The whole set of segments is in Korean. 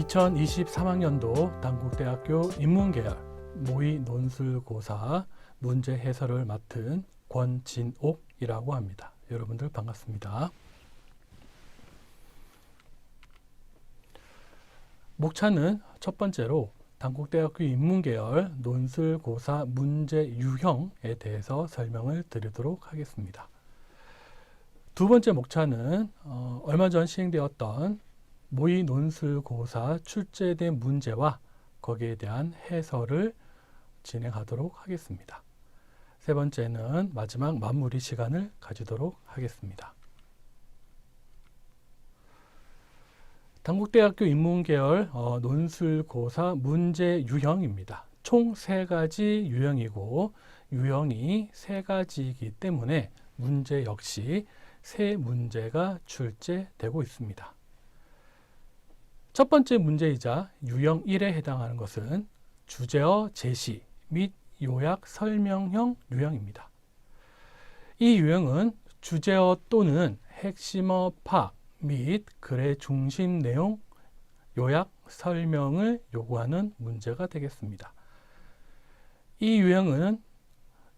2023학년도 단국대학교 인문계열 모의 논술고사 문제 해설을 맡은 권진옥이라고 합니다. 여러분들 반갑습니다. 목차는 첫 번째로 단국대학교 인문계열 논술고사 문제 유형에 대해서 설명을 드리도록 하겠습니다. 두 번째 목차는 얼마 전 시행되었던 모의 논술고사 출제된 문제와 거기에 대한 해설을 진행하도록 하겠습니다. 세 번째는 마지막 마무리 시간을 가지도록 하겠습니다. 단국대학교 인문계열 논술고사 문제 유형입니다. 총 3가지 유형이고 유형이 3가지이기 때문에 문제 역시 3문제가 출제되고 있습니다. 첫 번째 문제이자 유형 1에 해당하는 것은 주제어 제시 및 요약 설명형 유형입니다. 이 유형은 주제어 또는 핵심어 파악 및 글의 중심 내용 요약 설명을 요구하는 문제가 되겠습니다. 이 유형은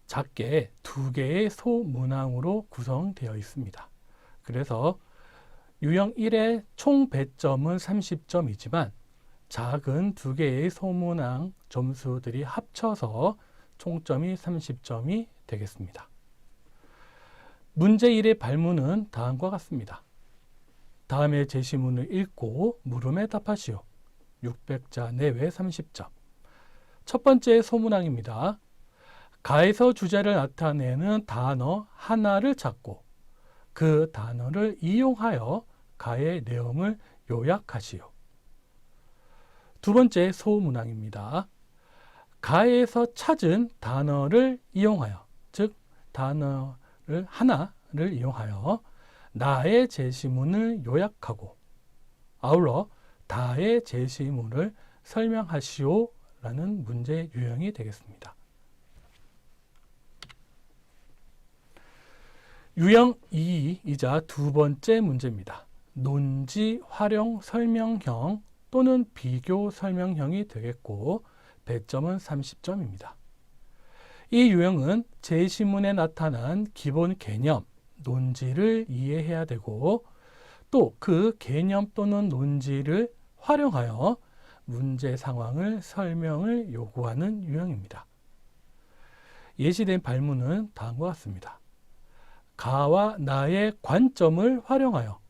작게 2개의 소문항으로 구성되어 있습니다. 그래서 유형 1의 총 배점은 30점이지만 작은 2개의 소문항 점수들이 합쳐서 총점이 30점이 되겠습니다. 문제 1의 발문은 다음과 같습니다. 다음의 제시문을 읽고 물음에 답하시오. 600자 내외 30점. 첫 번째 소문항입니다. 가에서 주제를 나타내는 단어 하나를 찾고 그 단어를 이용하여 가의 내용을 요약하시오. 두 번째 소문항입니다. 가에서 찾은 단어를 이용하여, 즉 단어를 하나를 이용하여 나의 제시문을 요약하고 아울러 다의 제시문을 설명하시오 라는 문제 유형이 되겠습니다. 유형 2이자 두 번째 문제입니다. 논지 활용 설명형 또는 비교 설명형이 되겠고 배점은 30점입니다. 이 유형은 제시문에 나타난 기본 개념, 논지를 이해해야 되고 또 그 개념 또는 논지를 활용하여 문제 상황을 설명을 요구하는 유형입니다. 예시된 발문은 다음과 같습니다. 가와 나의 관점을 활용하여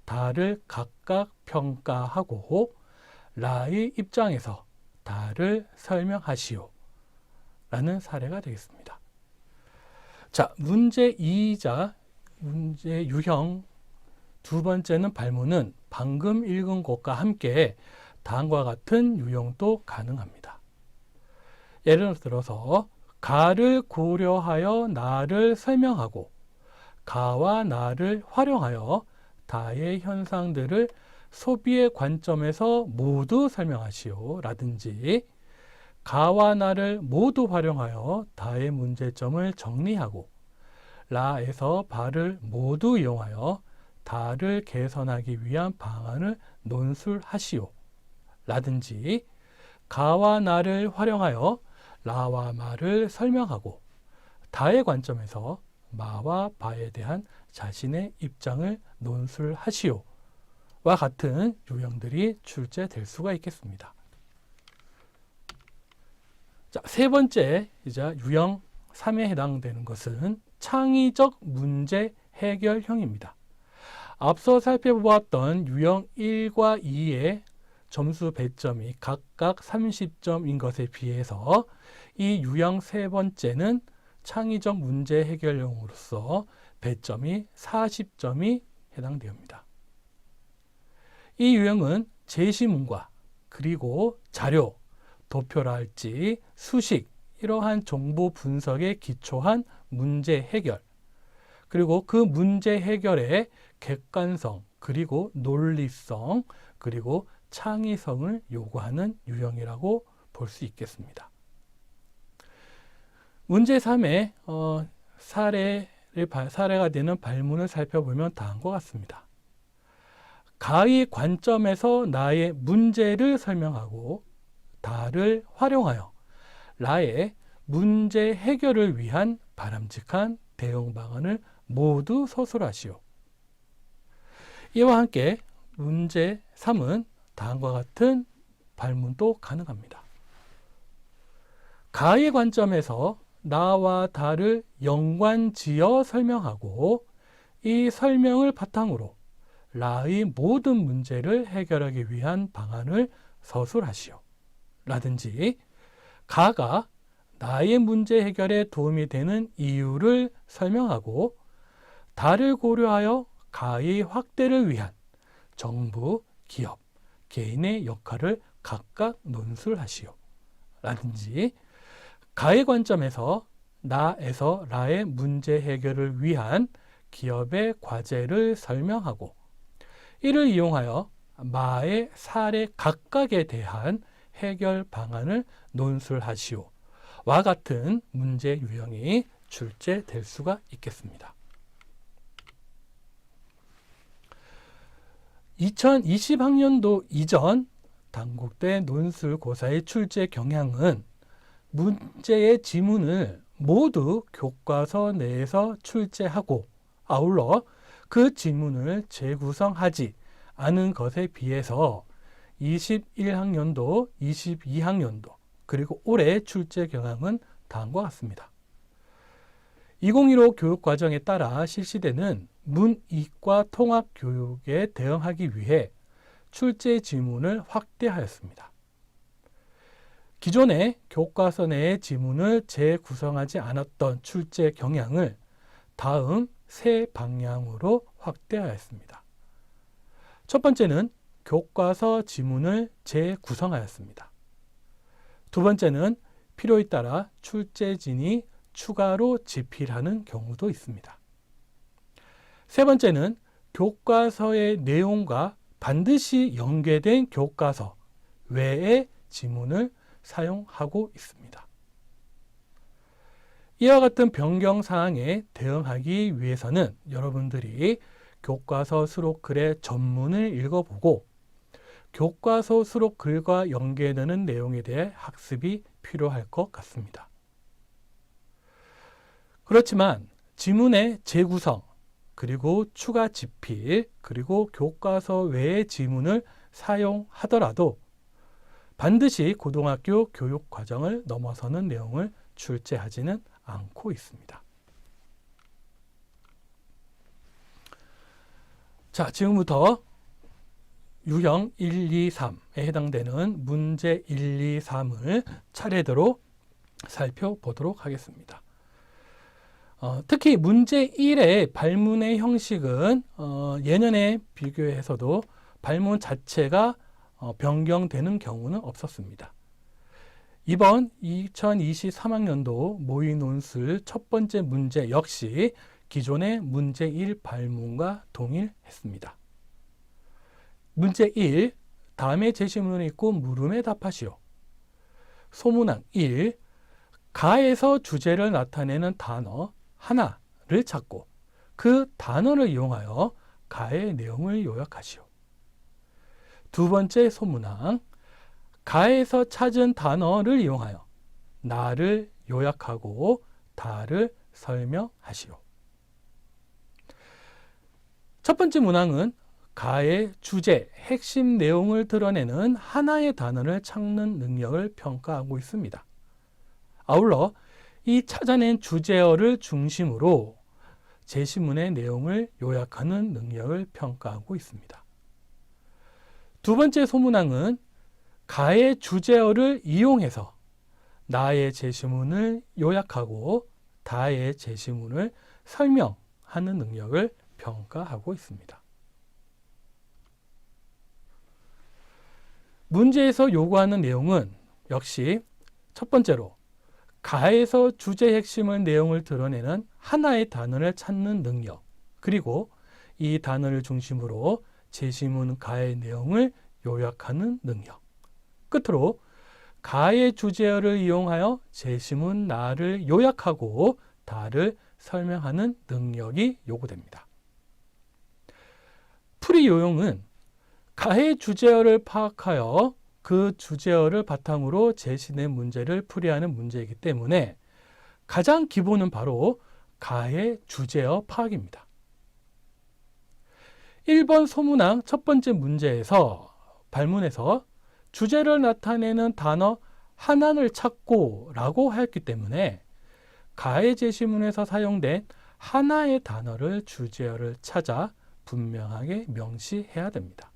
다를 각각 평가하고 나의 입장에서 다를 설명하시오 라는 사례가 되겠습니다. 자, 문제 2이자 문제 유형 두 번째는 발문은 방금 읽은 것과 함께 다음과 같은 유형도 가능합니다. 예를 들어서 가를 고려하여 나를 설명하고 가와 나를 활용하여 다의 현상들을 소비의 관점에서 모두 설명하시오 라든지 가와 나를 모두 활용하여 다의 문제점을 정리하고 라에서 바를 모두 이용하여 다를 개선하기 위한 방안을 논술하시오 라든지 가와 나를 활용하여 라와 마를 설명하고 다의 관점에서 마와 바에 대한 자신의 입장을 논술하시오 와 같은 유형들이 출제될 수가 있겠습니다. 자, 세 번째 이자 유형 3에 해당되는 것은 창의적 문제 해결형입니다. 앞서 살펴보았던 유형 1과 2의 점수 배점이 각각 30점인 것에 비해서 이 유형 세 번째는 창의적 문제 해결형으로서 배점이 40점이 해당됩니다. 이 유형은 제시문과 그리고 자료, 도표랄지 수식, 이러한 정보 분석에 기초한 문제 해결, 그리고 그 문제 해결의 객관성, 그리고 논리성, 그리고 창의성을 요구하는 유형이라고 볼 수 있겠습니다. 문제 3의 사례가 되는 발문을 살펴보면 다음과 같습니다. 가의 관점에서 나의 문제를 설명하고 다를 활용하여 나의 문제 해결을 위한 바람직한 대응 방안을 모두 서술하시오. 이와 함께 문제 3은 다음과 같은 발문도 가능합니다. 가의 관점에서 나와 다를 연관지어 설명하고 이 설명을 바탕으로 나의 모든 문제를 해결하기 위한 방안을 서술하시오. 라든지 가가 나의 문제 해결에 도움이 되는 이유를 설명하고 다를 고려하여 가의 확대를 위한 정부, 기업, 개인의 역할을 각각 논술하시오. 라든지 가의 관점에서 나에서 나의 문제 해결을 위한 기업의 과제를 설명하고 이를 이용하여 마의 사례 각각에 대한 해결 방안을 논술하시오. 와 같은 문제 유형이 출제될 수가 있겠습니다. 2020학년도 이전 단국대 논술고사의 출제 경향은 문제의 지문을 모두 교과서 내에서 출제하고 아울러 그 지문을 재구성하지 않은 것에 비해서 21학년도, 22학년도 그리고 올해 출제 경향은 다음과 같습니다. 2015 교육과정에 따라 실시되는 문이과 통합교육에 대응하기 위해 출제 지문을 확대하였습니다. 기존의 교과서 내의 지문을 재구성하지 않았던 출제 경향을 다음 세 방향으로 확대하였습니다. 첫 번째는 교과서 지문을 재구성하였습니다. 두 번째는 필요에 따라 출제진이 추가로 집필하는 경우도 있습니다. 세 번째는 교과서의 내용과 반드시 연계된 교과서 외의 지문을 사용하고 있습니다. 이와 같은 변경 사항에 대응하기 위해서는 여러분들이 교과서 수록글의 전문을 읽어보고 교과서 수록글과 연계되는 내용에 대해 학습이 필요할 것 같습니다. 그렇지만 지문의 재구성, 그리고 추가 집필, 그리고 교과서 외의 지문을 사용하더라도 반드시 고등학교 교육 과정을 넘어서는 내용을 출제하지는 않고 있습니다. 자, 지금부터 유형 1, 2, 3에 해당되는 문제 1, 2, 3을 차례대로 살펴보도록 하겠습니다. 특히 문제 1의 발문의 형식은 예년에 비교해서도 발문 자체가 변경되는 경우는 없었습니다. 이번 2023학년도 모의 논술 첫 번째 문제 역시 기존의 문제 1 발문과 동일했습니다. 문제 1, 다음에 제시문을 읽고 물음에 답하시오. 소문항 1, 가에서 주제를 나타내는 단어 하나를 찾고 그 단어를 이용하여 가의 내용을 요약하시오. 두 번째 소문항, 가에서 찾은 단어를 이용하여 나를 요약하고 다를 설명하시오. 첫 번째 문항은 가의 주제, 핵심 내용을 드러내는 하나의 단어를 찾는 능력을 평가하고 있습니다. 아울러 이 찾아낸 주제어를 중심으로 제시문의 내용을 요약하는 능력을 평가하고 있습니다. 두 번째 소문항은 가의 주제어를 이용해서 나의 제시문을 요약하고 다의 제시문을 설명하는 능력을 평가하고 있습니다. 문제에서 요구하는 내용은 역시 첫 번째로 가에서 주제 핵심을 내용을 드러내는 하나의 단어를 찾는 능력, 그리고 이 단어를 중심으로 제시문 가의 내용을 요약하는 능력, 끝으로 가의 주제어를 이용하여 제시문 나를 요약하고 다를 설명하는 능력이 요구됩니다. 풀이 요용은 가의 주제어를 파악하여 그 주제어를 바탕으로 제시된 문제를 풀이하는 문제이기 때문에 가장 기본은 바로 가의 주제어 파악입니다. 1번 소문항 첫 번째 문제에서 발문에서 주제를 나타내는 단어 하나를 찾고 라고 하였기 때문에 가의 제시문에서 사용된 하나의 단어를 주제어를 찾아 분명하게 명시해야 됩니다.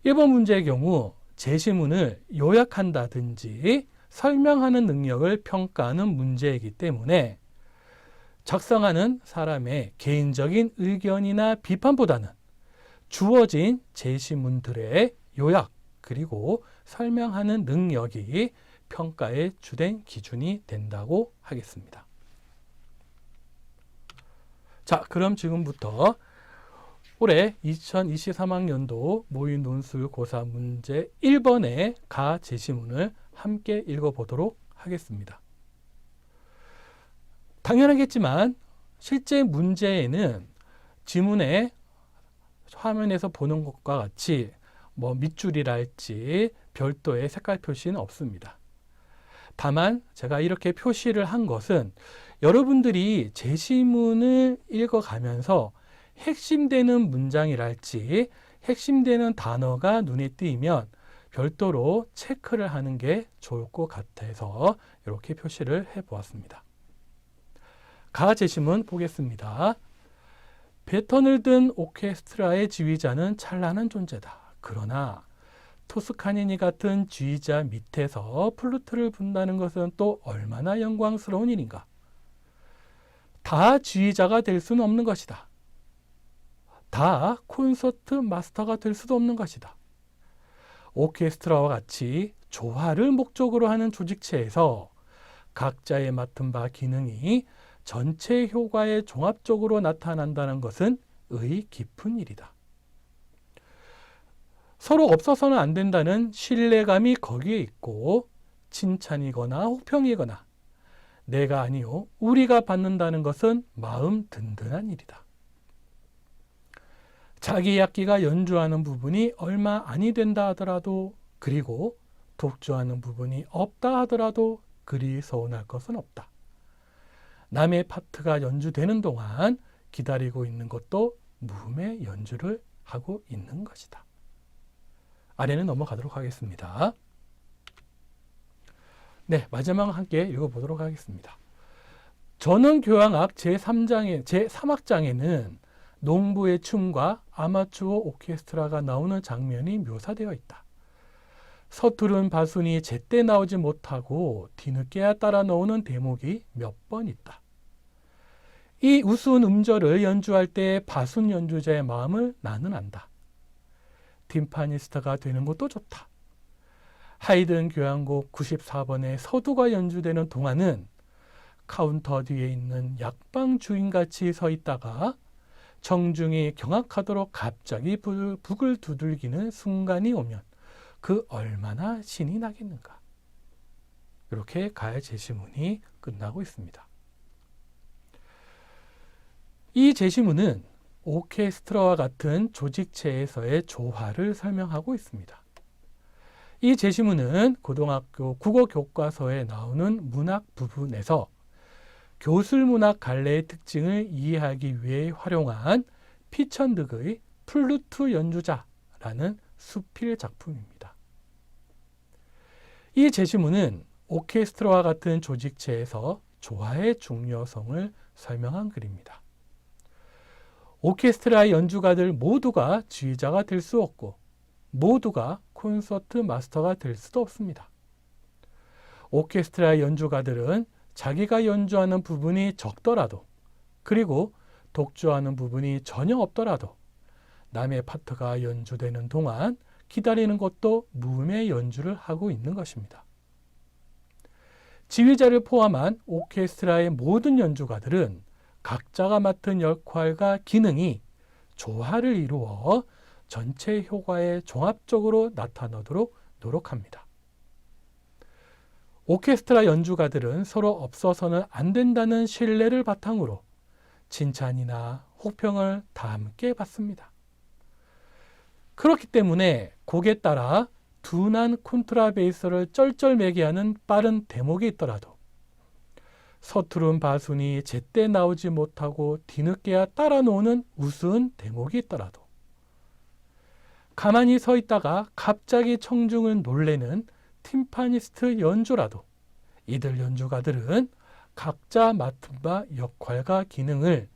1번 문제의 경우 제시문을 요약한다든지 설명하는 능력을 평가하는 문제이기 때문에 작성하는 사람의 개인적인 의견이나 비판보다는 주어진 제시문들의 요약 그리고 설명하는 능력이 평가의 주된 기준이 된다고 하겠습니다. 자, 그럼 지금부터 올해 2023학년도 모의 논술 고사 문제 1번의 가 제시문을 함께 읽어보도록 하겠습니다. 당연하겠지만 실제 문제에는 지문에 화면에서 보는 것과 같이 밑줄이랄지 별도의 색깔 표시는 없습니다. 다만 제가 이렇게 표시를 한 것은 여러분들이 제시문을 읽어가면서 핵심되는 문장이랄지 핵심되는 단어가 눈에 띄면 별도로 체크를 하는 게 좋을 것 같아서 이렇게 표시를 해 보았습니다. 가 제시문 보겠습니다. 배턴을 든 오케스트라의 지휘자는 찬란한 존재다. 그러나 토스카니니 같은 지휘자 밑에서 플루트를 분다는 것은 또 얼마나 영광스러운 일인가. 다 지휘자가 될 수는 없는 것이다. 다 콘서트 마스터가 될 수도 없는 것이다. 오케스트라와 같이 조화를 목적으로 하는 조직체에서 각자의 맡은 바 기능이 전체 효과에 종합적으로 나타난다는 것은 의의 깊은 일이다. 서로 없어서는 안 된다는 신뢰감이 거기에 있고 칭찬이거나 혹평이거나 내가 아니요 우리가 받는다는 것은 마음 든든한 일이다. 자기 악기가 연주하는 부분이 얼마 아니 된다 하더라도 그리고 독주하는 부분이 없다 하더라도 그리 서운할 것은 없다. 남의 파트가 연주되는 동안 기다리고 있는 것도 무음의 연주를 하고 있는 것이다. 아래는 넘어가도록 하겠습니다. 네, 마지막 함께 읽어보도록 하겠습니다. 전원교향악 제3악장에는 농부의 춤과 아마추어 오케스트라가 나오는 장면이 묘사되어 있다. 서투른 바순이 제때 나오지 못하고 뒤늦게야 따라 넣는 대목이 몇 번 있다. 이 우스운 음절을 연주할 때 바순 연주자의 마음을 나는 안다. 팀파니스트가 되는 것도 좋다. 하이든 교향곡 94번의 서두가 연주되는 동안은 카운터 뒤에 있는 약방 주인같이 서 있다가 청중이 경악하도록 갑자기 북을 두들기는 순간이 오면 그 얼마나 신이 나겠는가. 이렇게 가의 제시문이 끝나고 있습니다. 이 제시문은 오케스트라와 같은 조직체에서의 조화를 설명하고 있습니다. 이 제시문은 고등학교 국어 교과서에 나오는 문학 부분에서 교술문학 갈래의 특징을 이해하기 위해 활용한 피천득의 플루트 연주자라는 수필 작품입니다. 이 제시문은 오케스트라와 같은 조직체에서 조화의 중요성을 설명한 글입니다. 오케스트라의 연주가들 모두가 지휘자가 될 수 없고 모두가 콘서트 마스터가 될 수도 없습니다. 오케스트라의 연주가들은 자기가 연주하는 부분이 적더라도 그리고 독주하는 부분이 전혀 없더라도 남의 파트가 연주되는 동안 기다리는 것도 무음의 연주를 하고 있는 것입니다. 지휘자를 포함한 오케스트라의 모든 연주가들은 각자가 맡은 역할과 기능이 조화를 이루어 전체 효과에 종합적으로 나타나도록 노력합니다. 오케스트라 연주가들은 서로 없어서는 안 된다는 신뢰를 바탕으로 칭찬이나 혹평을 다 함께 받습니다. 그렇기 때문에 곡에 따라 둔한 콘트라베이스를 쩔쩔매게 하는 빠른 대목이 있더라도 서투른 바순이 제때 나오지 못하고 뒤늦게야 따라 놓는 우스운 대목이 있더라도 가만히 서 있다가 갑자기 청중을 놀래는 팀파니스트 연주라도 이들 연주가들은 각자 맡은 바 역할과 기능을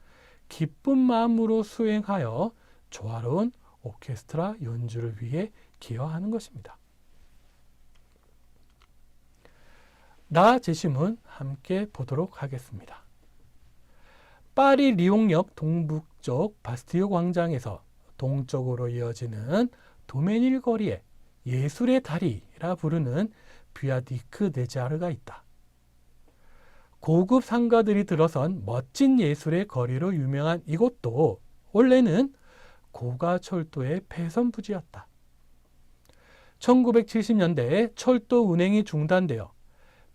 기쁜 마음으로 수행하여 조화로운 오케스트라 연주를 위해 기여하는 것입니다. 나 제시문 함께 보도록 하겠습니다. 파리 리옹역 동북쪽 바스티유 광장에서 동쪽으로 이어지는 도메닐 거리에 예술의 다리라 부르는 뷰아디크 데자르가 있다. 고급 상가들이 들어선 멋진 예술의 거리로 유명한 이곳도 원래는 고가 철도의 폐선부지였다. 1970년대에 철도 운행이 중단되어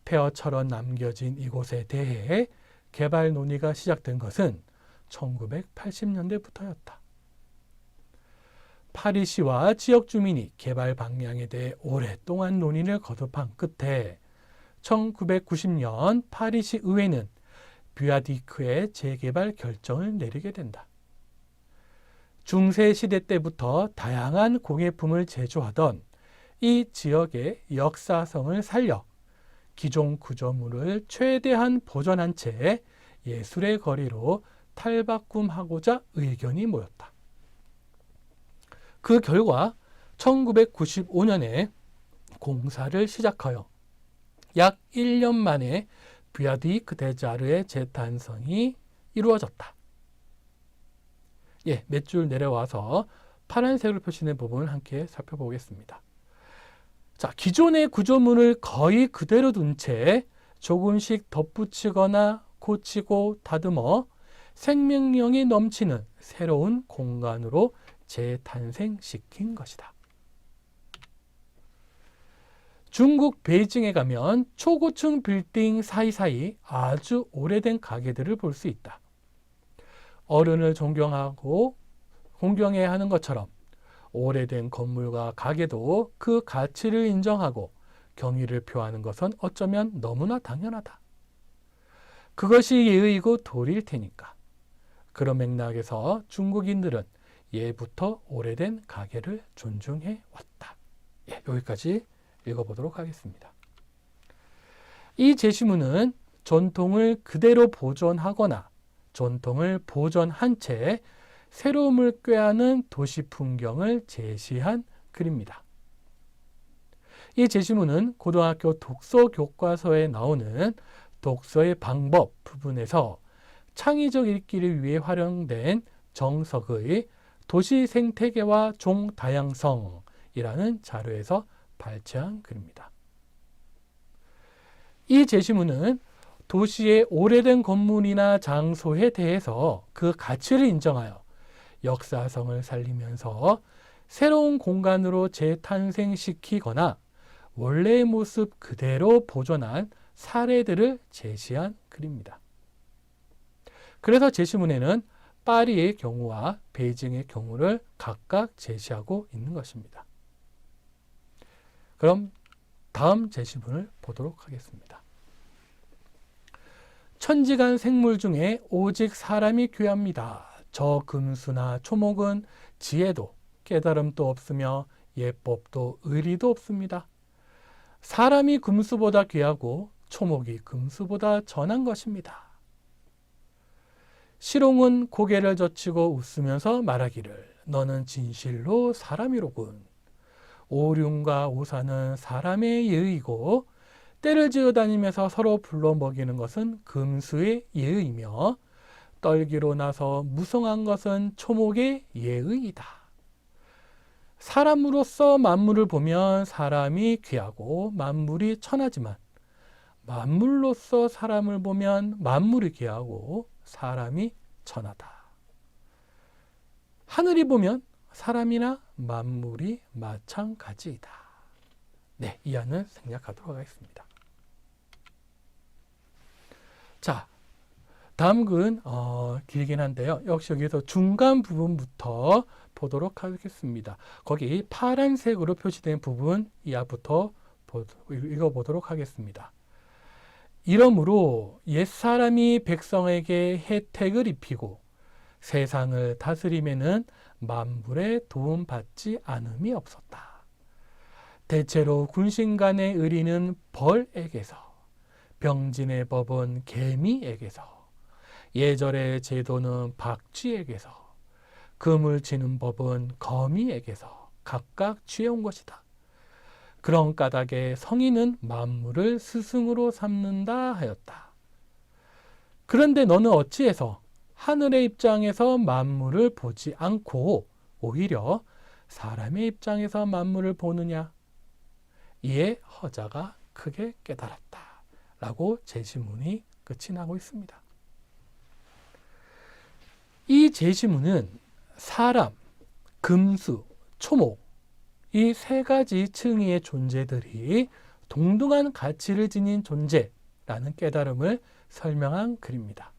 폐허처럼 남겨진 이곳에 대해 개발 논의가 시작된 것은 1980년대부터였다. 파리시와 지역 주민이 개발 방향에 대해 오랫동안 논의를 거듭한 끝에 1990년 파리시 의회는 뷰아디크의 재개발 결정을 내리게 된다. 중세시대 때부터 다양한 공예품을 제조하던 이 지역의 역사성을 살려 기존 구조물을 최대한 보존한 채 예술의 거리로 탈바꿈하고자 의견이 모였다. 그 결과 1995년에 공사를 시작하여 약 1년 만에 뷰아디크 데자르의 재탄생이 이루어졌다. 몇 줄 내려와서 파란색으로 표시된 부분을 함께 살펴보겠습니다. 자, 기존의 구조물을 거의 그대로 둔 채 조금씩 덧붙이거나 고치고 다듬어 생명력이 넘치는 새로운 공간으로 재탄생시킨 것이다. 중국 베이징에 가면 초고층 빌딩 사이사이 아주 오래된 가게들을 볼 수 있다. 어른을 존경하고 공경해야 하는 것처럼 오래된 건물과 가게도 그 가치를 인정하고 경의를 표하는 것은 어쩌면 너무나 당연하다. 그것이 예의이고 도리일 테니까. 그런 맥락에서 중국인들은 예부터 오래된 가게를 존중해 왔다. 여기까지 읽어보도록 하겠습니다. 이 제시문은 전통을 그대로 보존하거나 전통을 보존한 채 새로움을 꾀하는 도시 풍경을 제시한 글입니다. 이 제시문은 고등학교 독서 교과서에 나오는 독서의 방법 부분에서 창의적 읽기를 위해 활용된 정석의 도시 생태계와 종 다양성이라는 자료에서 발췌한 글입니다. 이 제시문은 도시의 오래된 건물이나 장소에 대해서 그 가치를 인정하여 역사성을 살리면서 새로운 공간으로 재탄생시키거나 원래의 모습 그대로 보존한 사례들을 제시한 글입니다. 그래서 제시문에는 파리의 경우와 베이징의 경우를 각각 제시하고 있는 것입니다. 그럼 다음 제시문을 보도록 하겠습니다. 천지간 생물 중에 오직 사람이 귀합니다. 저 금수나 초목은 지혜도 깨달음도 없으며 예법도 의리도 없습니다. 사람이 금수보다 귀하고 초목이 금수보다 전한 것입니다. 시롱은 고개를 젖히고 웃으면서 말하기를 너는 진실로 사람이로군. 오륜과 오사는 사람의 예의이고 때를 지어 다니면서 서로 불러 먹이는 것은 금수의 예의이며 떨기로 나서 무성한 것은 초목의 예의이다. 사람으로서 만물을 보면 사람이 귀하고 만물이 천하지만 만물로서 사람을 보면 만물이 귀하고 사람이 천하다. 하늘이 보면 사람이나 만물이 마찬가지이다. 이 안을 생략하도록 하겠습니다. 자, 다음 근 길긴 한데요. 역시 여기서 중간 부분부터 보도록 하겠습니다. 거기 파란색으로 표시된 부분 이하부터 읽어보도록 하겠습니다. 이러므로 옛사람이 백성에게 혜택을 입히고 세상을 다스림에는 만물의 도움받지 않음이 없었다. 대체로 군신 간의 의리는 벌에게서, 병진의 법은 개미에게서, 예절의 제도는 박쥐에게서, 금을 치는 법은 거미에게서 각각 취해온 것이다. 그런 까닭에 성인은 만물을 스승으로 삼는다 하였다. 그런데 너는 어찌해서 하늘의 입장에서 만물을 보지 않고 오히려 사람의 입장에서 만물을 보느냐? 이에 허자가 크게 깨달았다. 라고 제시문이 끝이 나고 있습니다. 이 제시문은 사람, 금수, 초목 이 세 가지 층위의 존재들이 동등한 가치를 지닌 존재라는 깨달음을 설명한 글입니다.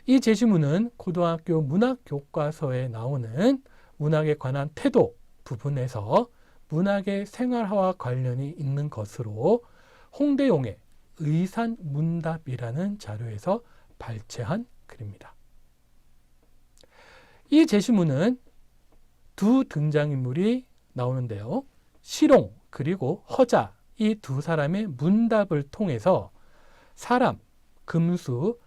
이 제시문은 고등학교 문학 교과서에 나오는 문학에 관한 태도 부분에서 문학의 생활화와 관련이 있는 것으로 홍대용의 의산문답이라는 자료에서 발췌한 글입니다. 이 제시문은 두 등장인물이 나오는데요. 시롱 그리고 허자 이 두 사람의 문답을 통해서 사람, 금수,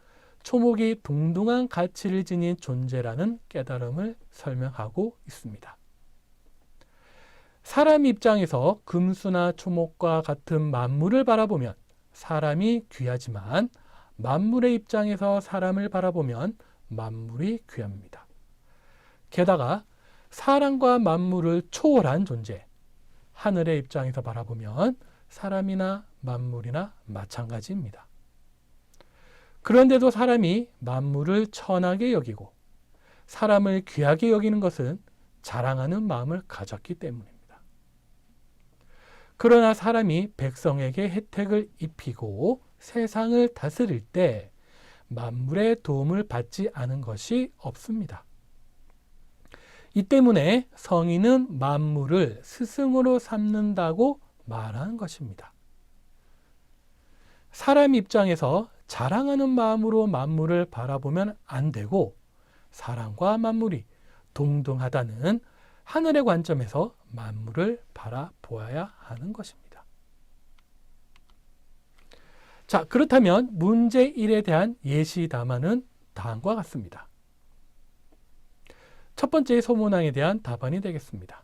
초목이 동등한 가치를 지닌 존재라는 깨달음을 설명하고 있습니다. 사람 입장에서 금수나 초목과 같은 만물을 바라보면 사람이 귀하지만 만물의 입장에서 사람을 바라보면 만물이 귀합니다. 게다가 사람과 만물을 초월한 존재, 하늘의 입장에서 바라보면 사람이나 만물이나 마찬가지입니다. 그런데도 사람이 만물을 천하게 여기고 사람을 귀하게 여기는 것은 자랑하는 마음을 가졌기 때문입니다. 그러나 사람이 백성에게 혜택을 입히고 세상을 다스릴 때 만물의 도움을 받지 않은 것이 없습니다. 이 때문에 성인은 만물을 스승으로 삼는다고 말하는 것입니다. 사람 입장에서 자랑하는 마음으로 만물을 바라보면 안 되고 사람과 만물이 동등하다는 하늘의 관점에서 만물을 바라보아야 하는 것입니다. 자, 그렇다면 문제 1에 대한 예시 답안은 다음과 같습니다. 첫 번째 소문항에 대한 답안이 되겠습니다.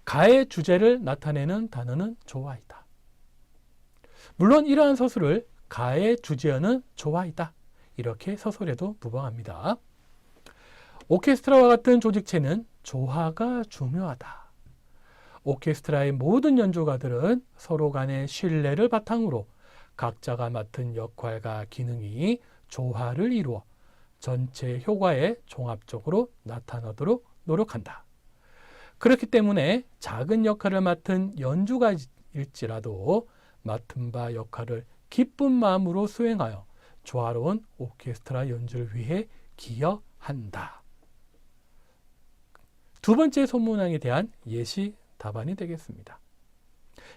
가의 주제를 나타내는 단어는 좋아이다. 물론 이러한 서술을 가의 주제어는 좋아이다. 이렇게 서술해도 무방합니다. 오케스트라와 같은 조직체는 조화가 중요하다. 오케스트라의 모든 연주가들은 서로 간의 신뢰를 바탕으로 각자가 맡은 역할과 기능이 조화를 이루어 전체 효과에 종합적으로 나타나도록 노력한다. 그렇기 때문에 작은 역할을 맡은 연주가일지라도 맡은 바 역할을 기쁜 마음으로 수행하여 조화로운 오케스트라 연주를 위해 기여한다. 두 번째 소문항에 대한 예시 답안이 되겠습니다.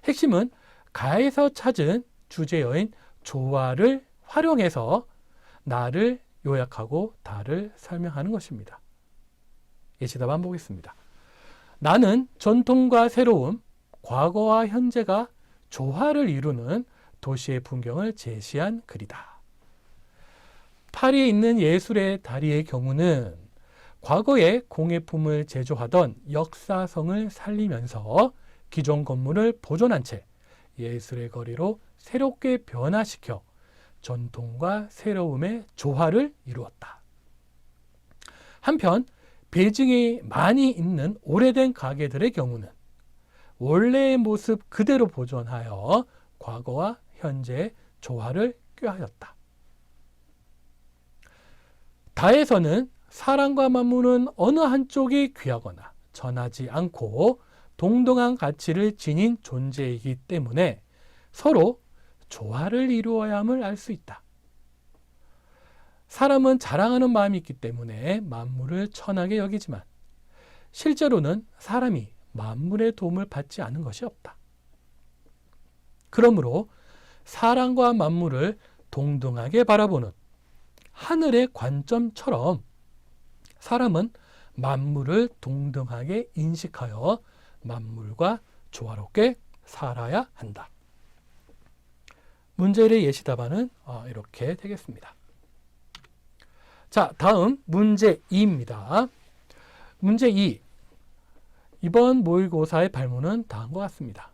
핵심은 가에서 찾은 주제어인 조화를 활용해서 나를 요약하고 다를 설명하는 것입니다. 예시 답안 보겠습니다. 나는 전통과 새로움, 과거와 현재가 조화를 이루는 도시의 풍경을 제시한 글이다. 파리에 있는 예술의 다리의 경우는 과거에 공예품을 제조하던 역사성을 살리면서 기존 건물을 보존한 채 예술의 거리로 새롭게 변화시켜 전통과 새로움의 조화를 이루었다. 한편 베이징에 많이 있는 오래된 가게들의 경우는 원래의 모습 그대로 보존하여 과거와 현재의 조화를 꾀하였다. 다에서는 사람과 만물은 어느 한쪽이 귀하거나 전하지 않고 동등한 가치를 지닌 존재이기 때문에 서로 조화를 이루어야 함을 알 수 있다. 사람은 자랑하는 마음이 있기 때문에 만물을 천하게 여기지만 실제로는 사람이 만물의 도움을 받지 않은 것이 없다. 그러므로 사람과 만물을 동등하게 바라보는 하늘의 관점처럼 사람은 만물을 동등하게 인식하여 만물과 조화롭게 살아야 한다. 문제1의 예시 답안은 이렇게 되겠습니다. 자, 다음 문제 2입니다. 문제 2. 이번 모의고사의 발문은 다음과 같습니다.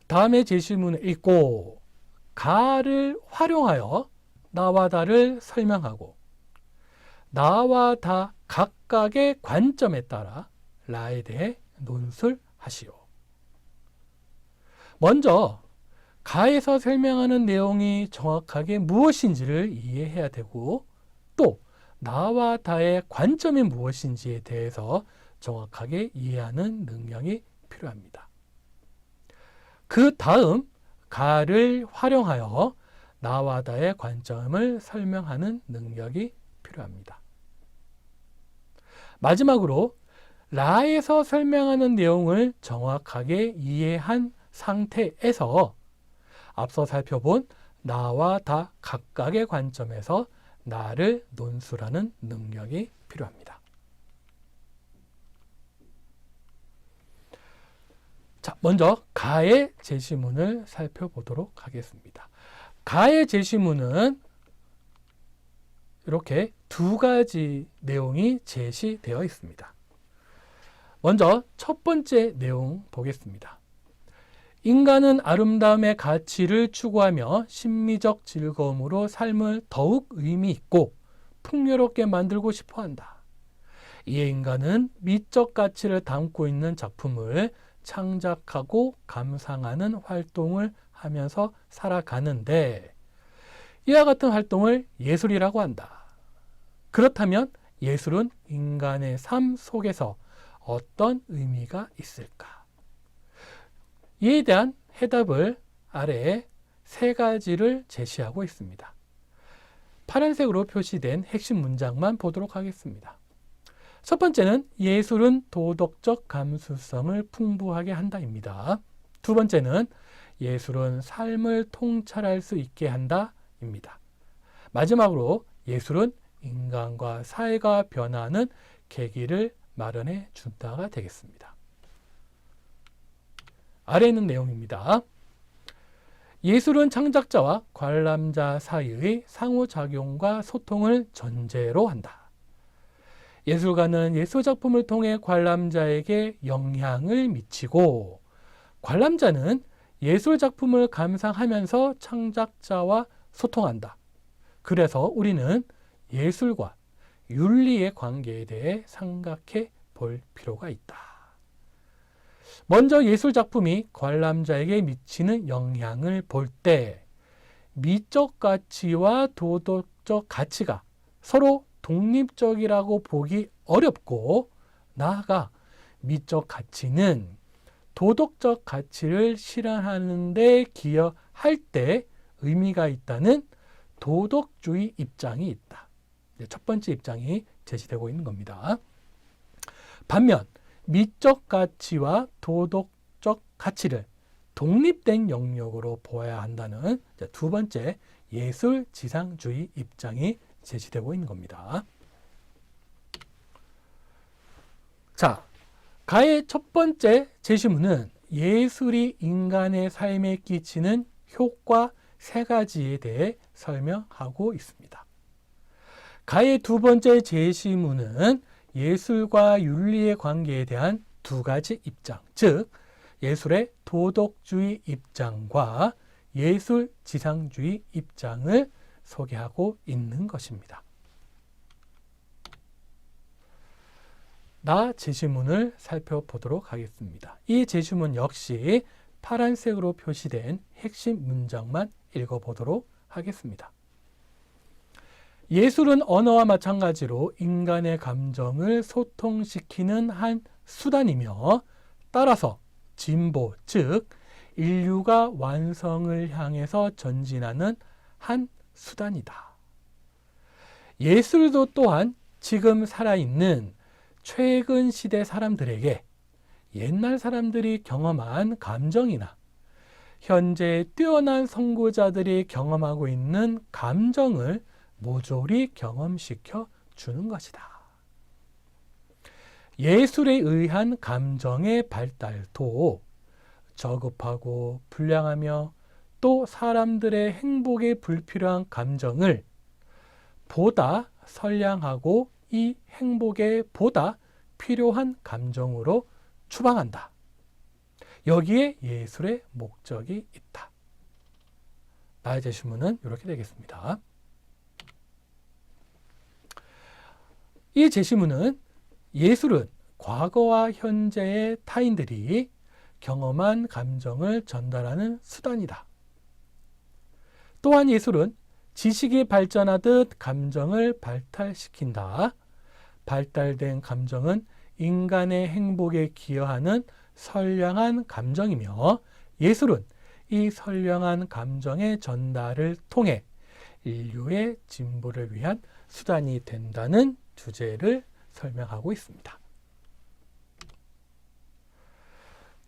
다음의 제시문을 읽고 가를 활용하여 나와 다를 설명하고 나와 다 각각의 관점에 따라 라에 대해 논술하시오. 먼저 가에서 설명하는 내용이 정확하게 무엇인지를 이해해야 되고 또 나와 다의 관점이 무엇인지에 대해서 정확하게 이해하는 능력이 필요합니다. 그 다음 가를 활용하여 나와 다의 관점을 설명하는 능력이 필요합니다. 마지막으로 라에서 설명하는 내용을 정확하게 이해한 상태에서 앞서 살펴본 나와 다 각각의 관점에서 나를 논술하는 능력이 필요합니다. 자, 먼저 가의 제시문을 살펴보도록 하겠습니다. 가의 제시문은 이렇게 두 가지 내용이 제시되어 있습니다. 먼저 첫 번째 내용 보겠습니다. 인간은 아름다움의 가치를 추구하며 심미적 즐거움으로 삶을 더욱 의미 있고 풍요롭게 만들고 싶어 한다. 이에 인간은 미적 가치를 담고 있는 작품을 창작하고 감상하는 활동을 하면서 살아가는데 이와 같은 활동을 예술이라고 한다. 그렇다면 예술은 인간의 삶 속에서 어떤 의미가 있을까? 이에 대한 해답을 아래에 세 가지를 제시하고 있습니다. 파란색으로 표시된 핵심 문장만 보도록 하겠습니다. 첫 번째는 예술은 도덕적 감수성을 풍부하게 한다입니다. 두 번째는 예술은 삶을 통찰할 수 있게 한다입니다. 마지막으로 예술은 인간과 사회가 변화하는 계기를 마련해 준다가 되겠습니다. 아래에 있는 내용입니다. 예술은 창작자와 관람자 사이의 상호작용과 소통을 전제로 한다. 예술가는 예술작품을 통해 관람자에게 영향을 미치고 관람자는 예술작품을 감상하면서 창작자와 소통한다. 그래서 우리는 예술과 윤리의 관계에 대해 생각해 볼 필요가 있다. 먼저 예술작품이 관람자에게 미치는 영향을 볼 때 미적 가치와 도덕적 가치가 서로 독립적이라고 보기 어렵고 나아가 미적 가치는 도덕적 가치를 실현하는 데 기여할 때 의미가 있다는 도덕주의 입장이 있다. 첫 번째 입장이 제시되고 있는 겁니다. 반면 미적 가치와 도덕적 가치를 독립된 영역으로 보아야 한다는 두 번째 예술 지상주의 입장이 제시되고 있는 겁니다. 자, 가의 첫 번째 제시문은 예술이 인간의 삶에 끼치는 효과 세 가지에 대해 설명하고 있습니다. 가의 두 번째 제시문은 예술과 윤리의 관계에 대한 두 가지 입장, 즉 예술의 도덕주의 입장과 예술 지상주의 입장을 소개하고 있는 것입니다. 나 제시문을 살펴보도록 하겠습니다. 이 제시문 역시 파란색으로 표시된 핵심 문장만 읽어보도록 하겠습니다. 예술은 언어와 마찬가지로 인간의 감정을 소통시키는 한 수단이며 따라서 진보, 즉 인류가 완성을 향해서 전진하는 한 수단이다. 예술도 또한 지금 살아있는 최근 시대 사람들에게 옛날 사람들이 경험한 감정이나 현재 뛰어난 선구자들이 경험하고 있는 감정을 모조리 경험시켜 주는 것이다. 예술에 의한 감정의 발달도 저급하고 불량하며 또 사람들의 행복에 불필요한 감정을 보다 선량하고 이 행복에 보다 필요한 감정으로 추방한다. 여기에 예술의 목적이 있다. 나의 제시문은 이렇게 되겠습니다. 이 제시문은 예술은 과거와 현재의 타인들이 경험한 감정을 전달하는 수단이다. 또한 예술은 지식이 발전하듯 감정을 발달시킨다. 발달된 감정은 인간의 행복에 기여하는 선량한 감정이며 예술은 이 선량한 감정의 전달을 통해 인류의 진보를 위한 수단이 된다는 주제를 설명하고 있습니다.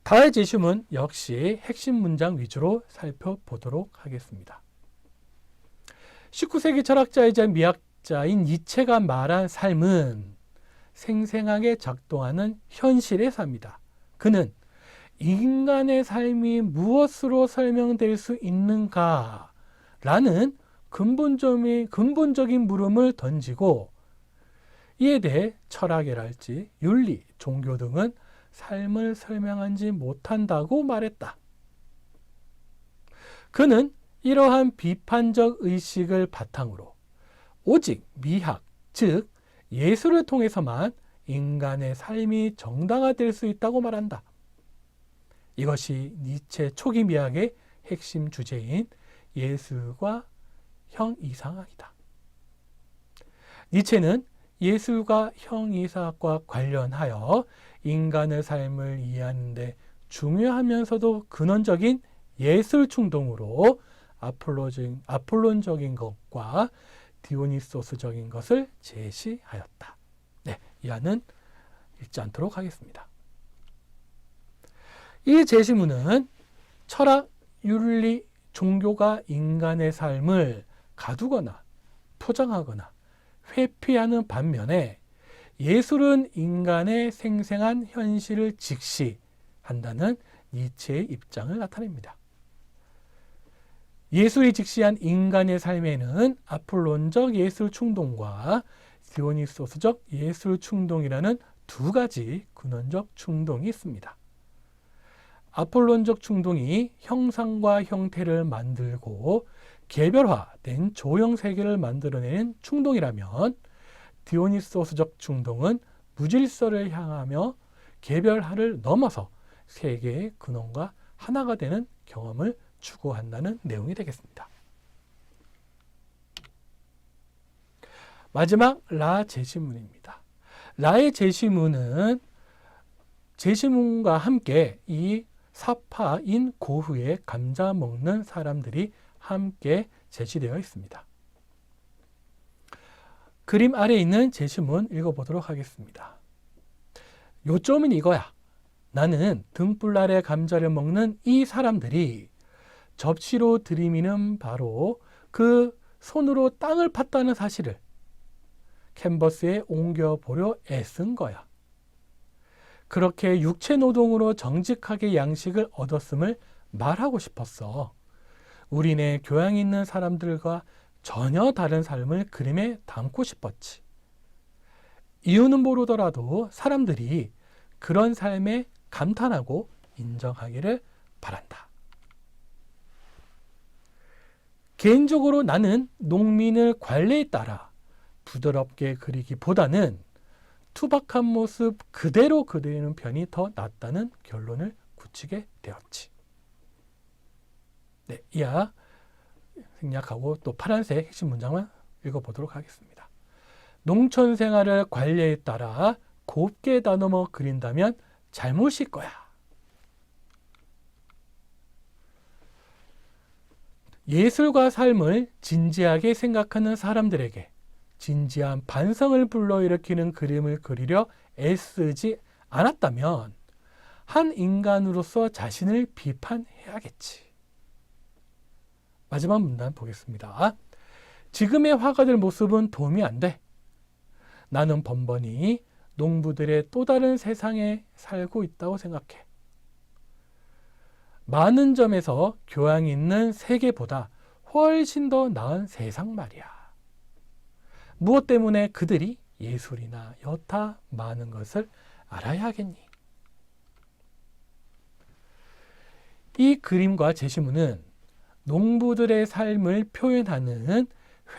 다의 제시문 역시 핵심 문장 위주로 살펴보도록 하겠습니다. 19세기 철학자이자 미학자인 니체가 말한 삶은 생생하게 작동하는 현실의 삶이다. 그는 인간의 삶이 무엇으로 설명될 수 있는가? 라는 근본적인 물음을 던지고 이에 대해 철학이랄지 윤리, 종교 등은 삶을 설명하지 못한다고 말했다. 그는 이러한 비판적 의식을 바탕으로 오직 미학, 즉 예술을 통해서만 인간의 삶이 정당화될 수 있다고 말한다. 이것이 니체 초기 미학의 핵심 주제인 예술과 형이상학이다. 니체는 예술과 형이상학과 관련하여 인간의 삶을 이해하는 데 중요하면서도 근원적인 예술 충동으로 아폴론적인 것과 디오니소스적인 것을 제시하였다. 네, 이하는 읽지 않도록 하겠습니다. 이 제시문은 철학, 윤리, 종교가 인간의 삶을 가두거나 포장하거나 회피하는 반면에 예술은 인간의 생생한 현실을 직시한다는 니체의 입장을 나타냅니다. 예술이 직시한 인간의 삶에는 아폴론적 예술 충동과 디오니소스적 예술 충동이라는 두 가지 근원적 충동이 있습니다. 아폴론적 충동이 형상과 형태를 만들고 개별화된 조형 세계를 만들어내는 충동이라면 디오니소스적 충동은 무질서를 향하며 개별화를 넘어서 세계의 근원과 하나가 되는 경험을 추구한다는 내용이 되겠습니다. 마지막 라 제시문입니다. 라의 제시문은 제시문과 함께 이 사파인 고흐의 감자 먹는 사람들이 함께 제시되어 있습니다. 그림 아래에 있는 제시문 읽어보도록 하겠습니다. 요점은 이거야. 나는 등불 아래 감자를 먹는 이 사람들이 접시로 들이미는 바로 그 손으로 땅을 팠다는 사실을 캔버스에 옮겨보려 애쓴 거야. 그렇게 육체 노동으로 정직하게 양식을 얻었음을 말하고 싶었어. 우리네 교양 있는 사람들과 전혀 다른 삶을 그림에 담고 싶었지. 이유는 모르더라도 사람들이 그런 삶에 감탄하고 인정하기를 바란다. 개인적으로 나는 농민을 관례에 따라 부드럽게 그리기보다는 투박한 모습 그대로 그리는 편이 더 낫다는 결론을 굳히게 되었지. 네, 이하 생략하고 또 파란색 핵심 문장만 읽어보도록 하겠습니다. 농촌 생활을 관례에 따라 곱게 다듬어 그린다면 잘못일 거야. 예술과 삶을 진지하게 생각하는 사람들에게 진지한 반성을 불러일으키는 그림을 그리려 애쓰지 않았다면 한 인간으로서 자신을 비판해야겠지. 마지막 문단 보겠습니다. 지금의 화가들 모습은 도움이 안 돼. 나는 번번이 농부들의 또 다른 세상에 살고 있다고 생각해. 많은 점에서 교양 있는 세계보다 훨씬 더 나은 세상 말이야. 무엇 때문에 그들이 예술이나 여타 많은 것을 알아야 하겠니? 이 그림과 제시문은 농부들의 삶을 표현하는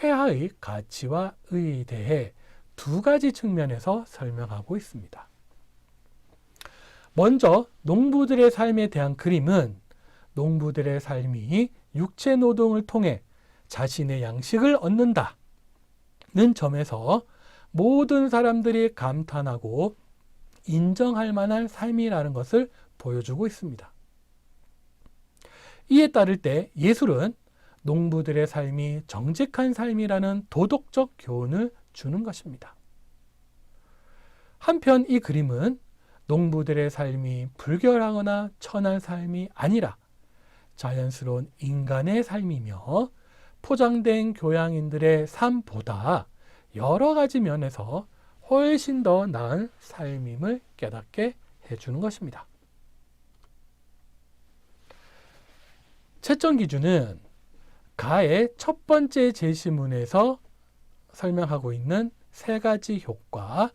회화의 가치와 의의에 대해 두 가지 측면에서 설명하고 있습니다. 먼저 농부들의 삶에 대한 그림은 농부들의 삶이 육체 노동을 통해 자신의 양식을 얻는다는 점에서 모든 사람들이 감탄하고 인정할 만한 삶이라는 것을 보여주고 있습니다. 이에 따를 때 예술은 농부들의 삶이 정직한 삶이라는 도덕적 교훈을 주는 것입니다. 한편 이 그림은 농부들의 삶이 불결하거나 천한 삶이 아니라 자연스러운 인간의 삶이며 포장된 교양인들의 삶보다 여러 가지 면에서 훨씬 더 나은 삶임을 깨닫게 해주는 것입니다. 채점 기준은 가의 첫 번째 제시문에서 설명하고 있는 세 가지 효과,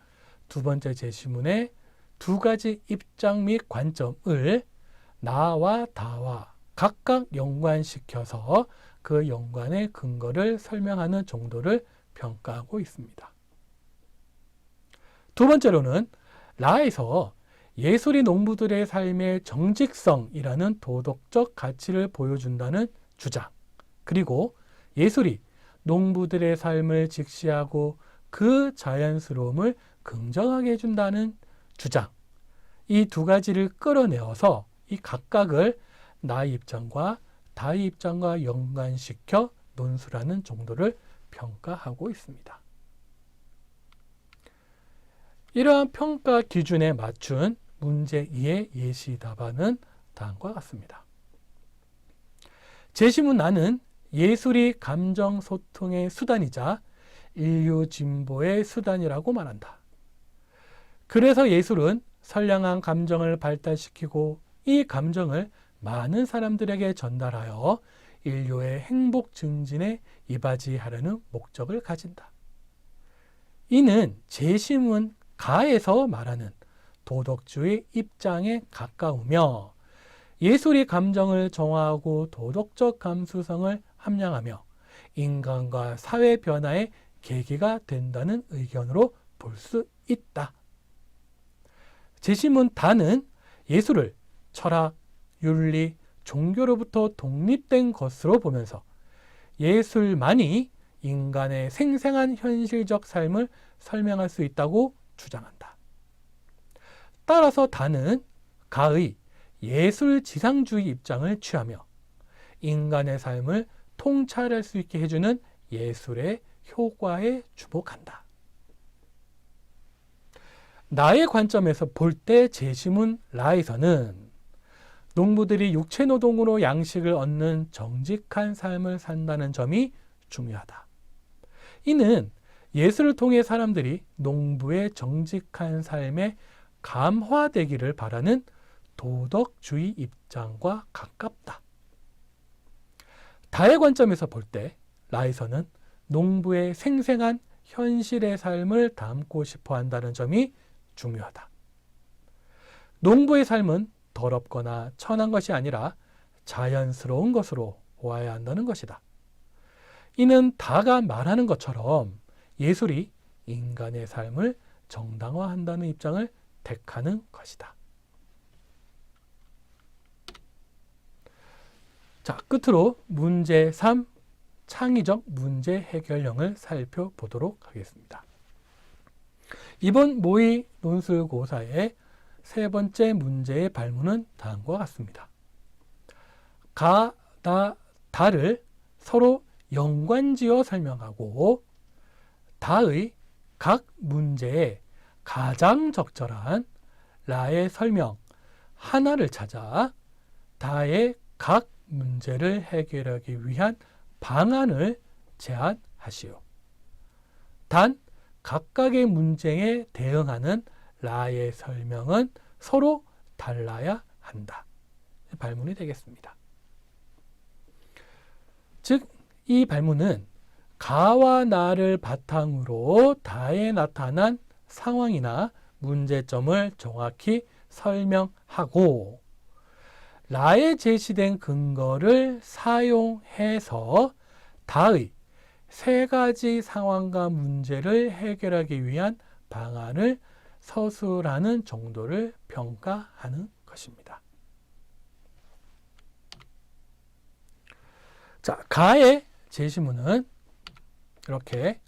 두 번째 제시문의 두 가지 입장 및 관점을 나와 다와 각각 연관시켜서 그 연관의 근거를 설명하는 정도를 평가하고 있습니다. 두 번째로는 라에서 예술이 농부들의 삶의 정직성이라는 도덕적 가치를 보여준다는 주장, 그리고 예술이 농부들의 삶을 직시하고 그 자연스러움을 긍정하게 해준다는 주장, 이 두 가지를 끌어내어서 이 각각을 나의 입장과 다의 입장과 연관시켜 논술하는 정도를 평가하고 있습니다. 이러한 평가 기준에 맞춘 문제 2의 예시 답안은 다음과 같습니다. 제시문 나는 예술이 감정 소통의 수단이자 인류 진보의 수단이라고 말한다. 그래서 예술은 선량한 감정을 발달시키고 이 감정을 많은 사람들에게 전달하여 인류의 행복 증진에 이바지하려는 목적을 가진다. 이는 제시문 가에서 말하는 도덕주의 입장에 가까우며 예술이 감정을 정화하고 도덕적 감수성을 함양하며 인간과 사회 변화의 계기가 된다는 의견으로 볼 수 있다. 제시문 다는 예술을 철학, 윤리, 종교로부터 독립된 것으로 보면서 예술만이 인간의 생생한 현실적 삶을 설명할 수 있다고 주장한다. 따라서 다는 가의 예술지상주의 입장을 취하며 인간의 삶을 통찰할 수 있게 해주는 예술의 효과에 주목한다. 나의 관점에서 볼 때 제시문 라에서는 농부들이 육체노동으로 양식을 얻는 정직한 삶을 산다는 점이 중요하다. 이는 예술을 통해 사람들이 농부의 정직한 삶에 감화되기를 바라는 도덕주의 입장과 가깝다. 다의 관점에서 볼 때 라에서는 농부의 생생한 현실의 삶을 담고 싶어 한다는 점이 중요하다. 농부의 삶은 더럽거나 천한 것이 아니라 자연스러운 것으로 보아야 한다는 것이다. 이는 다가 말하는 것처럼 예술이 인간의 삶을 정당화한다는 입장을 택하는 것이다. 자, 끝으로 문제 3, 창의적 문제 해결형을 살펴보도록 하겠습니다. 이번 모의 논술고사의 세 번째 문제의 발문은 다음과 같습니다. 가, 나, 다를 서로 연관지어 설명하고 다의 각 문제에 가장 적절한 라의 설명 하나를 찾아 다의 각 문제를 해결하기 위한 방안을 제안하시오. 단 각각의 문제에 대응하는 라의 설명은 서로 달라야 한다. 발문이 되겠습니다. 즉, 이 발문은 가와 나를 바탕으로 다에 나타난 상황이나 문제점을 정확히 설명하고 라에 제시된 근거를 사용해서 다의 세 가지 상황과 문제를 해결하기 위한 방안을 서술하는 정도를 평가하는 것입니다. 자, 가의 제시문은 이렇게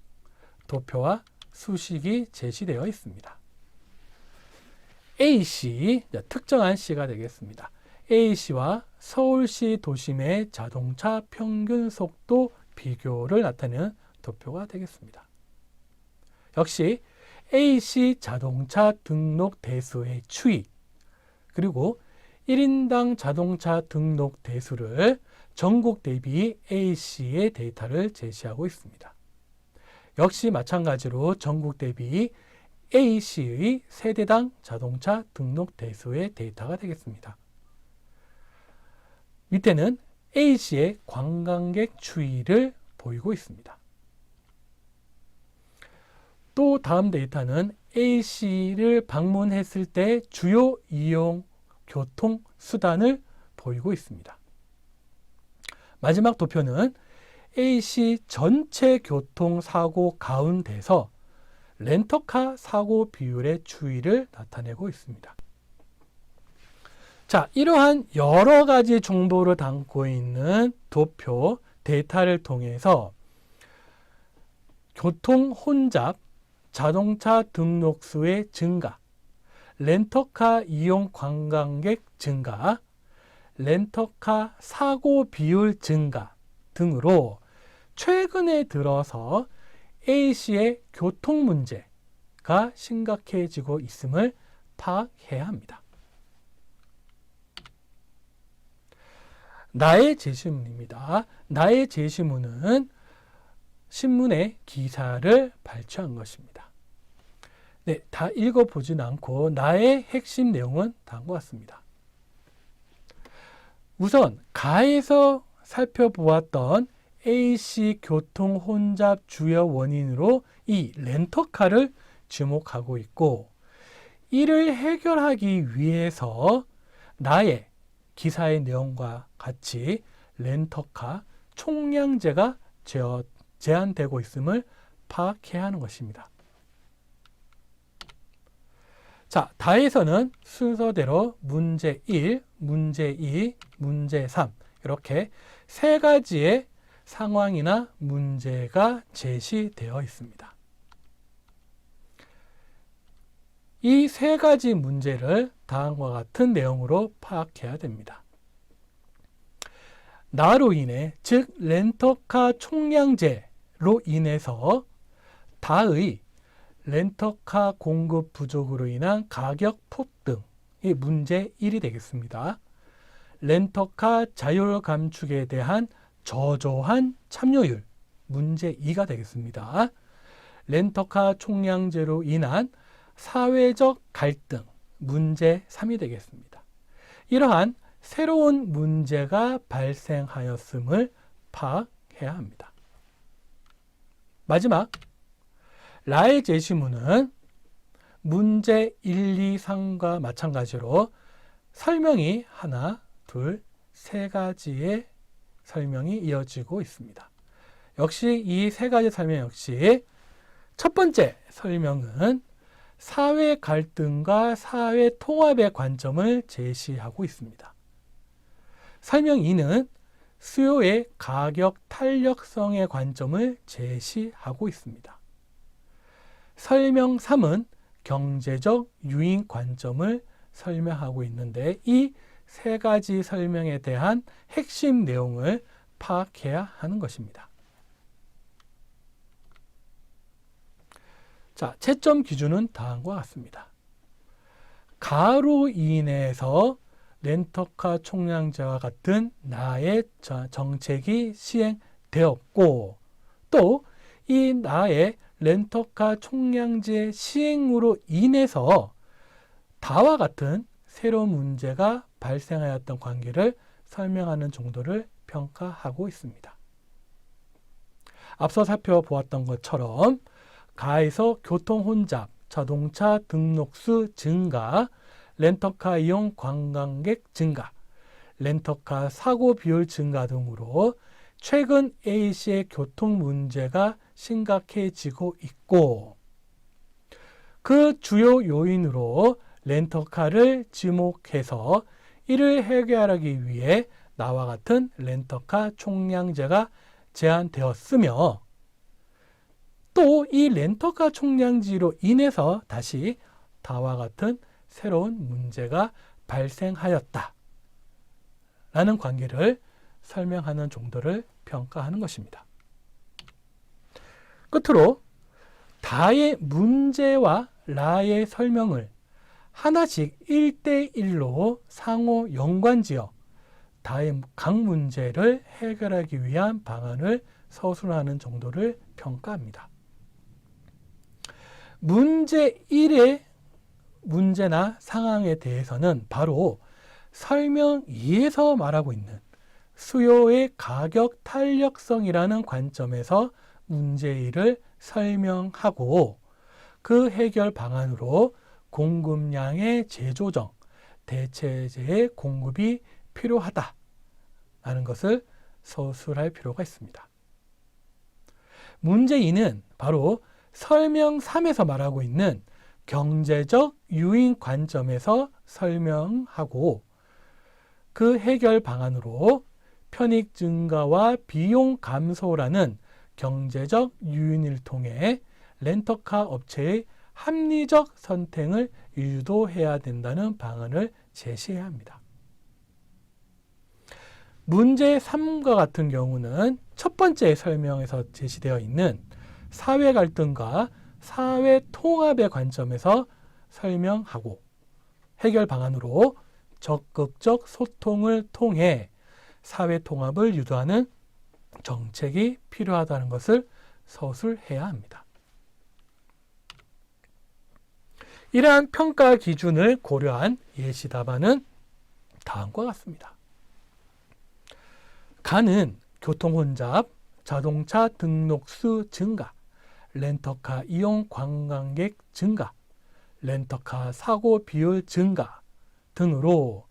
도표와 수식이 제시되어 있습니다. A씨, 특정한 C가 되겠습니다. A씨와 서울시 도심의 자동차 평균 속도 비교를 나타내는 도표가 되겠습니다. 역시 A씨 자동차 등록 대수의 추이, 그리고 1인당 자동차 등록 대수를 전국 대비 A씨의 데이터를 제시하고 있습니다. 역시 마찬가지로 전국 대비 A씨의 세대당 자동차 등록 대수의 데이터가 되겠습니다. 밑에는 A씨의 관광객 추이를 보이고 있습니다. 또 다음 데이터는 A씨를 방문했을 때 주요 이용 교통 수단을 보이고 있습니다. 마지막 도표는 A씨 전체 교통사고 가운데서 렌터카 사고 비율의 추이를 나타내고 있습니다. 자, 이러한 여러 가지 정보를 담고 있는 도표 데이터를 통해서 교통 혼잡, 자동차 등록수의 증가, 렌터카 이용 관광객 증가, 렌터카 사고 비율 증가 등으로 최근에 들어서 A씨의 교통 문제가 심각해지고 있음을 파악해야 합니다. 나의 제시문입니다. 나의 제시문은 신문에 기사를 발췌한 것입니다. 네, 다 읽어보진 않고 나의 핵심 내용은 다음과 같습니다. 우선 가에서 살펴보았던 A씨 교통 혼잡 주요 원인으로 이 렌터카를 주목하고 있고, 이를 해결하기 위해서 나의 기사의 내용과 같이 렌터카 총량제가 제한되고 있음을 파악해야 하는 것입니다. 자, 다에서는 순서대로 문제 1, 문제 2, 문제 3 이렇게 세 가지의 상황이나 문제가 제시되어 있습니다. 이 세 가지 문제를 다음과 같은 내용으로 파악해야 됩니다. 나로 인해, 즉 렌터카 총량제로 인해서 다의 렌터카 공급 부족으로 인한 가격 폭등이 문제 1이 되겠습니다. 렌터카 자율 감축에 대한 저조한 참여율 문제 2가 되겠습니다. 렌터카 총량제로 인한 사회적 갈등 문제 3이 되겠습니다. 이러한 새로운 문제가 발생하였음을 파악해야 합니다. 마지막 라의 제시문은 문제 1, 2, 3과 마찬가지로 설명이 하나, 둘, 세 가지의 설명이 이어지고 있습니다. 역시 이 세 가지 설명 역시 첫 번째 설명은 사회 갈등과 사회 통합의 관점을 제시하고 있습니다. 설명 2는 수요의 가격 탄력성의 관점을 제시하고 있습니다. 설명 3은 경제적 유인 관점을 설명하고 있는데, 이 세 가지 설명에 대한 핵심 내용을 파악해야 하는 것입니다. 자, 채점 기준은 다음과 같습니다. 가로 인해서 렌터카 총량제와 같은 나의 정책이 시행되었고, 또 이 나의 렌터카 총량제 시행으로 인해서 다와 같은 새로운 문제가 발생하였던 관계를 설명하는 정도를 평가하고 있습니다. 앞서 살펴보았던 것처럼 가에서 교통 혼잡, 자동차 등록수 증가, 렌터카 이용 관광객 증가, 렌터카 사고 비율 증가 등으로 최근 A씨의 교통 문제가 심각해지고 있고, 그 주요 요인으로 렌터카를 지목해서 이를 해결하기 위해 나와 같은 렌터카 총량제가 제안되었으며, 또 이 렌터카 총량제로 인해서 다시 다와 같은 새로운 문제가 발생하였다 라는 관계를 설명하는 정도를 평가하는 것입니다. 끝으로 다의 문제와 라의 설명을 하나씩 1대1로 상호 연관지어 다의 각 문제를 해결하기 위한 방안을 서술하는 정도를 평가합니다. 문제 1의 문제나 상황에 대해서는 바로 설명 2에서 말하고 있는 수요의 가격 탄력성이라는 관점에서 문제 1을 설명하고, 그 해결 방안으로 공급량의 재조정, 대체재의 공급이 필요하다라는 것을 서술할 필요가 있습니다. 문제 2는 바로 설명 3에서 말하고 있는 경제적 유인 관점에서 설명하고, 그 해결 방안으로 편익 증가와 비용 감소라는 경제적 유인을 통해 렌터카 업체의 합리적 선택을 유도해야 된다는 방안을 제시해야 합니다. 문제 3과 같은 경우는 첫 번째 설명에서 제시되어 있는 사회 갈등과 사회 통합의 관점에서 설명하고, 해결 방안으로 적극적 소통을 통해 사회 통합을 유도하는 정책이 필요하다는 것을 서술해야 합니다. 이러한 평가 기준을 고려한 예시 답안은 다음과 같습니다. 가는 교통 혼잡, 자동차 등록수 증가, 렌터카 이용 관광객 증가, 렌터카 사고 비율 증가 등으로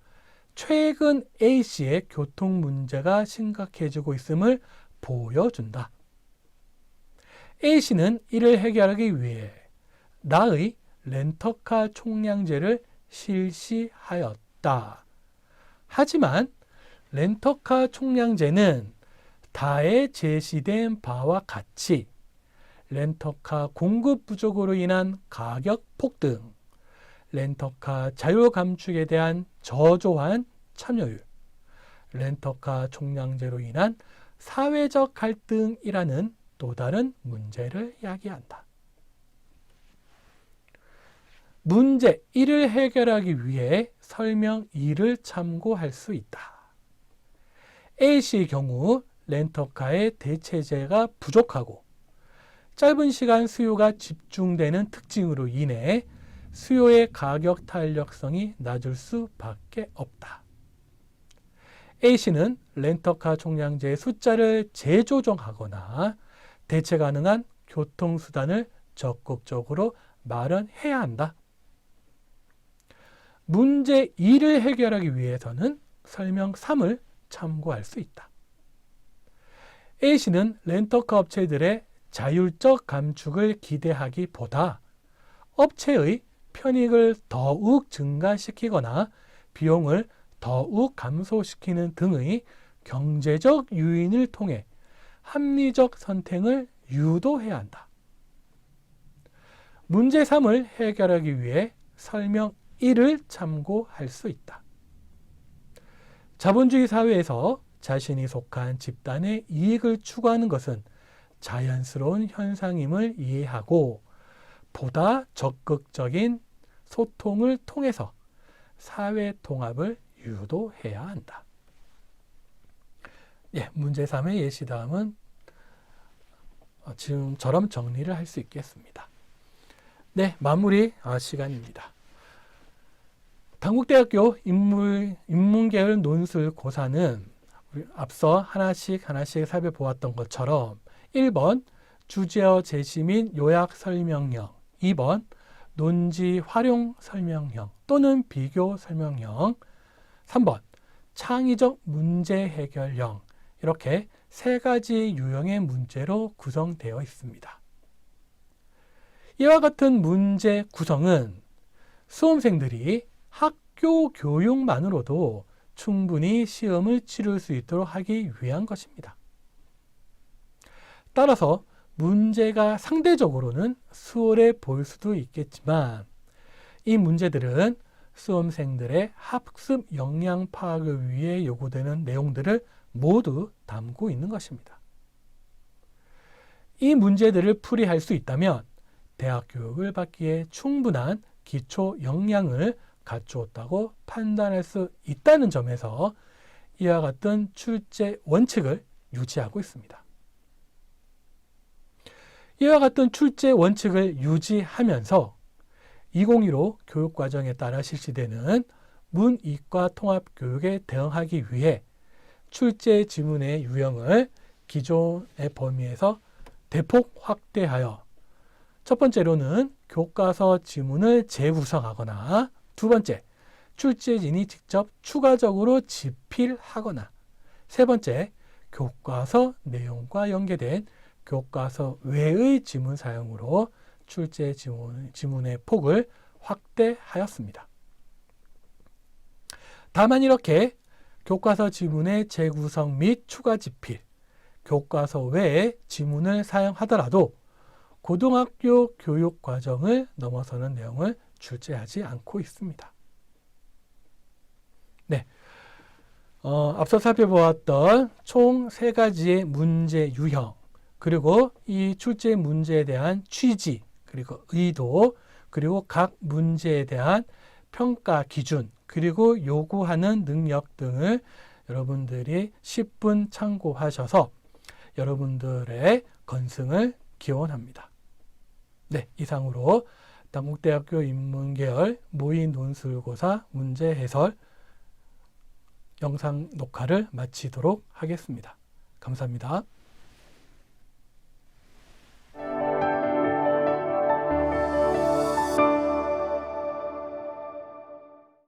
최근 A씨의 교통 문제가 심각해지고 있음을 보여준다. A씨는 이를 해결하기 위해 나의 렌터카 총량제를 실시하였다. 하지만 렌터카 총량제는 다에 제시된 바와 같이 렌터카 공급 부족으로 인한 가격 폭등, 렌터카 자유 감축에 대한 저조한 참여율, 렌터카 총량제로 인한 사회적 갈등이라는 또 다른 문제를 야기한다. 문제 1을 해결하기 위해 설명 2를 참고할 수 있다. A씨의 경우 렌터카의 대체재가 부족하고 짧은 시간 수요가 집중되는 특징으로 인해 수요의 가격 탄력성이 낮을 수밖에 없다. A씨는 렌터카 총량제의 숫자를 재조정하거나 대체 가능한 교통수단을 적극적으로 마련해야 한다. 문제 2를 해결하기 위해서는 설명 3을 참고할 수 있다. A씨는 렌터카 업체들의 자율적 감축을 기대하기보다 업체의 편익을 더욱 증가시키거나 비용을 더욱 감소시키는 등의 경제적 유인을 통해 합리적 선택을 유도해야 한다. 문제 3을 해결하기 위해 설명 1을 참고할 수 있다. 자본주의 사회에서 자신이 속한 집단의 이익을 추구하는 것은 자연스러운 현상임을 이해하고 보다 적극적인 소통을 통해서 사회 통합을 유도해야 한다. 예, 문제 3의 예시다음은 지금처럼 정리를 할 수 있겠습니다. 네, 마무리 시간입니다. 단국대학교 인문계열 논술고사는 앞서 하나씩 살펴보았던 것처럼 1번 주제어 제시 및 요약 설명형, 2번 논지 활용 설명형 또는 비교 설명형, 3번 창의적 문제 해결형, 이렇게 세 가지 유형의 문제로 구성되어 있습니다. 이와 같은 문제 구성은 수험생들이 학교 교육만으로도 충분히 시험을 치를 수 있도록 하기 위한 것입니다. 따라서 문제가 상대적으로는 수월해 보일 수도 있겠지만 이 문제들은 수험생들의 학습 역량 파악을 위해 요구되는 내용들을 모두 담고 있는 것입니다. 이 문제들을 풀이할 수 있다면 대학 교육을 받기에 충분한 기초 역량을 갖추었다고 판단할 수 있다는 점에서 이와 같은 출제 원칙을 유지하고 있습니다. 이와 같은 출제 원칙을 유지하면서 2015 교육과정에 따라 실시되는 문이과 통합교육에 대응하기 위해 출제 지문의 유형을 기존의 범위에서 대폭 확대하여 첫 번째로는 교과서 지문을 재구성하거나, 두 번째, 출제진이 직접 추가적으로 집필하거나, 세 번째, 교과서 내용과 연계된 교과서 외의 지문 사용으로 출제 지문의 폭을 확대하였습니다. 다만 이렇게 교과서 지문의 재구성 및 추가 집필, 교과서 외의 지문을 사용하더라도 고등학교 교육 과정을 넘어서는 내용을 출제하지 않고 있습니다. 네, 앞서 살펴보았던 총 3가지의 문제 유형, 그리고 이 출제 문제에 대한 취지, 그리고 의도, 그리고 각 문제에 대한 평가 기준, 그리고 요구하는 능력 등을 여러분들이 10분 참고하셔서 여러분들의 건승을 기원합니다. 네, 이상으로 단국대학교 인문계열 모의논술고사 문제 해설 영상 녹화를 마치도록 하겠습니다. 감사합니다.